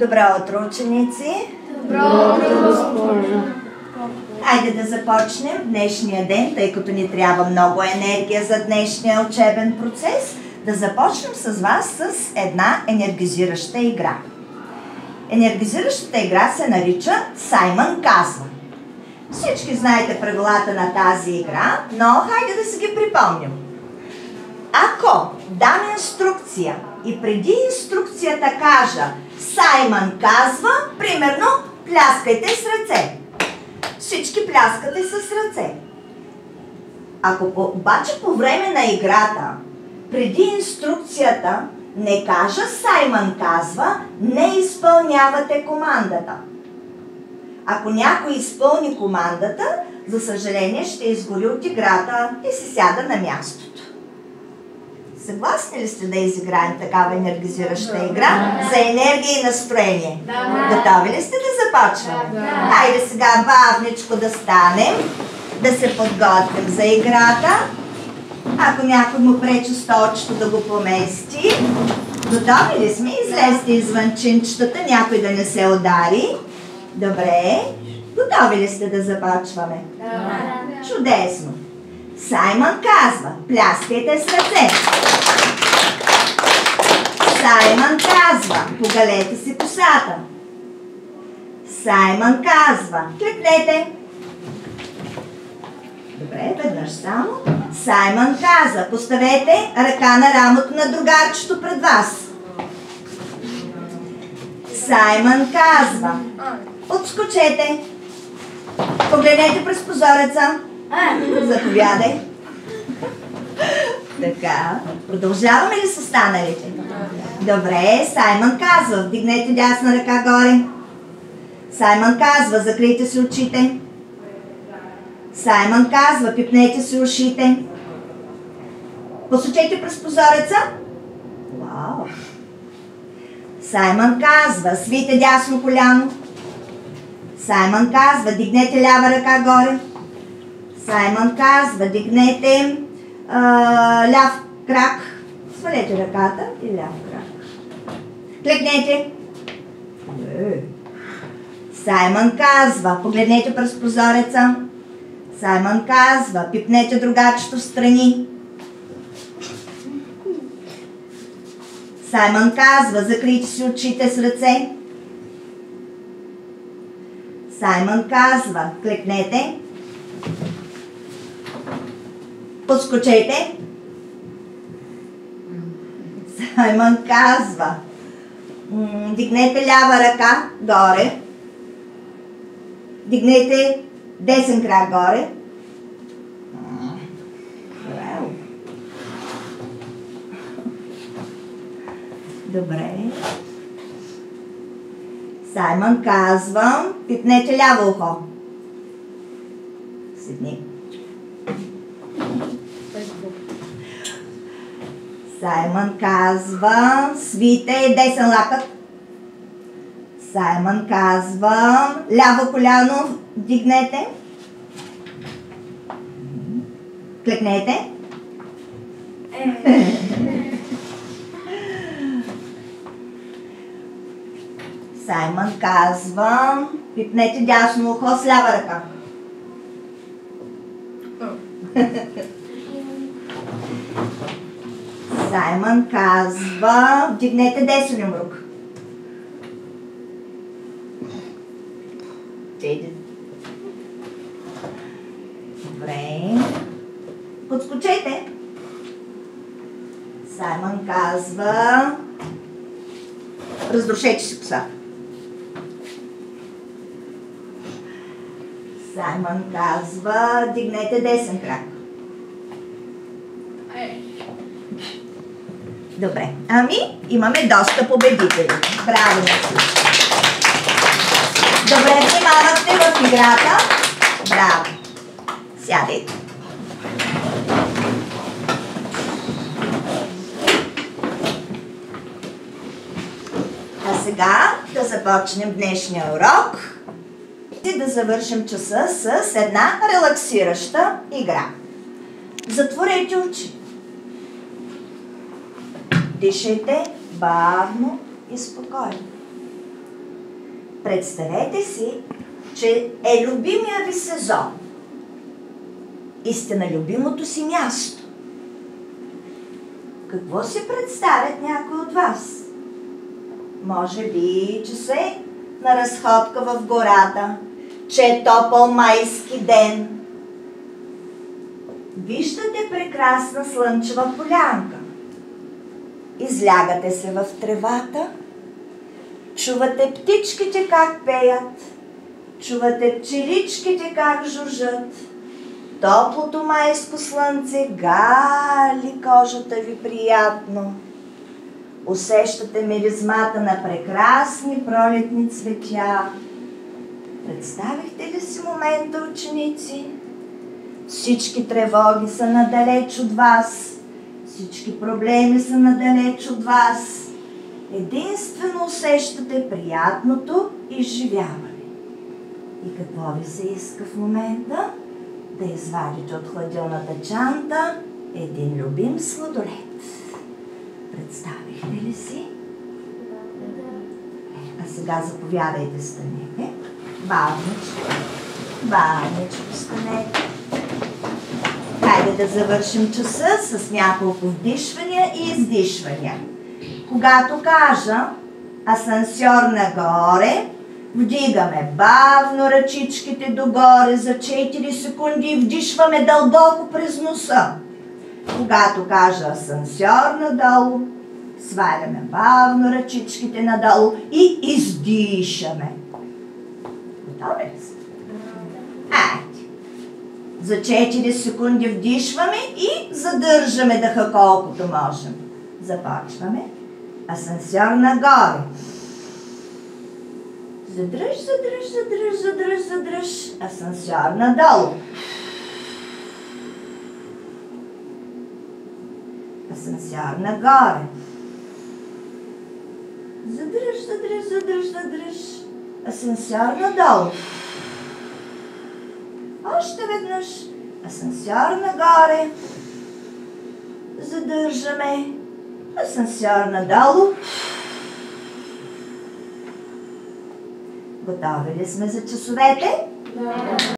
Добро утро, ученици! Добро утро, госпожо! Хайде да започнем днешния ден, тъй като ни трябва много енергия за днешния учебен процес. Да започнем с вас с една енергизираща игра. Енергизиращата игра се нарича Саймън казва. Всички знаете правилата на тази игра, но хайде да си ги припомним. Ако дам инструкция и преди инструкцията кажа Саймън казва, примерно, пляскайте с ръце. Всички пляскате с ръце. Ако обаче по време на играта, преди инструкцията не кажа Саймън казва, не изпълнявате командата. Ако някой изпълни командата, за съжаление ще изгори от играта и си сяда на мястото. Съгласни ли сте да изиграем такава енергизираща игра за енергия и настроение? Да. Готови ли сте да започваме? Да. Хайде сега бавничко да станем, да се подготвим за играта. Ако някой му пречи столчето да го помести. Готови ли сме? Излезте извън чинчетата, някой да не се удари. Добре. Готови ли сте да започваме? Да. Чудесно. Саймън казва, пляскайте с ръце. Саймън казва, погалете си косата. Саймън казва, кликнете. Добре, веднъж само. Саймън казва, поставете ръка на рамото на другарчето пред вас. Саймън казва, отскочете. Погледнете през прозореца. Заповядай. Така. Продължаваме ли с останалите? Добре. Саймън казва, вдигнете дясна ръка горе. Саймън казва, закрийте си очите. Саймън казва, пипнете си ушите. Посочете през прозореца. Вау. Саймън казва, свийте дясно коляно. Саймън казва, дигнете лява ръка горе. Саймън казва, дигнете ляв крак. Свалете ръката и ляв крак. Клекнете. Саймън казва, погледнете през прозореца. Саймън казва, пипнете другачето в страни. Саймън казва, закрийте си очите с ръце. Саймън казва, клекнете. Подскочете. Саймън казва, дигнете лява ръка горе. Дигнете десен крак горе. Добре. Саймън казва, пипнете ляво ухо. Седни. Саймън казва, свийте десен лакът. Саймън казва, ляво коляно дигнете. Клекнете. Саймън казва, пипнете дясно ухо с лява ръка. Саймън казва, вдигнете десен юмрук. Добре. Подскочете. Саймън казва, разрушете си косата. Саймън казва, дигнете десен крак. Добре. Ами, имаме доста победители. Браво! Добре, внимавахте в играта. Браво! Сядайте. А сега да започнем днешния урок и да завършим часа с една релаксираща игра. Затворете очи. Дишайте бавно и спокойно. Представете си, че е любимия ви сезон и сте на любимото си място. Какво си представят някои от вас? Може би, че са на разходка в гората, че е топъл майски ден. Виждате прекрасна слънчева полянка. Излягате се в тревата, чувате птичките как пеят, чувате пчеличките как жужжат. Топлото майско слънце гали кожата ви приятно. Усещате миризмата на прекрасни пролетни цветя. Представихте ли си момента, ученици? Всички тревоги са надалеч от вас. Всички проблеми са надалеч от вас. Единствено усещате приятното изживяване. И какво ви се иска в момента? Да извадите от хладилната чанта един любим сладолед. Представихте ли си? А сега заповядайте, станете. Бавничко, бавничко станете. Хайде да завършим часа с няколко вдишвания и издишвания. Когато кажа асансьор нагоре, вдигаме бавно ръчичките догоре за 4 секунди и вдишваме дълбоко през носа. Когато кажа асансьор надолу, сваляме бавно ръчичките надолу и издишаме. Готови ли сте? Айде. За 4 секунди вдишваме и задържаме дъха колкото можем. Започваме. Асансьор нагоре. Задръж, задръж, задръж, задръж, задръж. Асансьор надолу. Асансьор нагоре. Задръж, задръж, задръж, задръж. Асансьор надолу. Още веднъж. Асансьор нагоре. Задържаме. Асансьор надолу. Готови ли сме за часовете? Да.